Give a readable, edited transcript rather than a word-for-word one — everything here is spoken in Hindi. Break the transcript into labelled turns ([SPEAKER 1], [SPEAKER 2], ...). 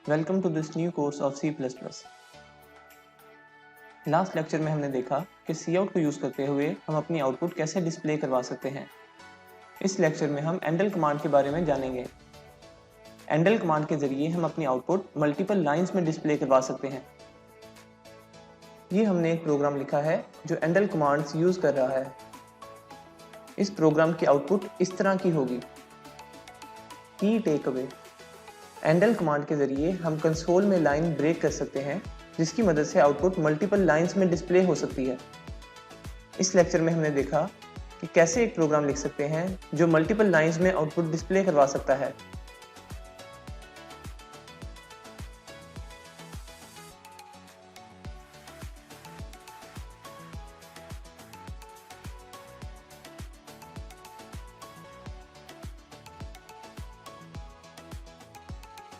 [SPEAKER 1] Welcome to this new course of C++। Last lecture में हमने देखा कि Cout को यूज़ करते हुए हम अपनी आउटपुट कैसे डिस्प्ले करवा सकते हैं। इस लेक्चर में हम endl कमांड के बारे में जानेंगे। endl कमांड के जरिए हम अपनी आउटपुट मल्टीपल लाइंस में डिस्प्ले करवा सकते हैं। ये हमने एक प्रोग्राम लिखा है जो endl कमांड्स यूज़ कर रहा है। इस प्रोग्राम की आउटपुट इस तरह की होगी। की टेक अवे। endl कमांड के जरिए हम कंसोल में लाइन ब्रेक कर सकते हैं, जिसकी मदद से आउटपुट मल्टीपल लाइंस में डिस्प्ले हो सकती है। इस लेक्चर में हमने देखा कि कैसे एक प्रोग्राम लिख सकते हैं जो मल्टीपल लाइंस में आउटपुट डिस्प्ले करवा सकता है।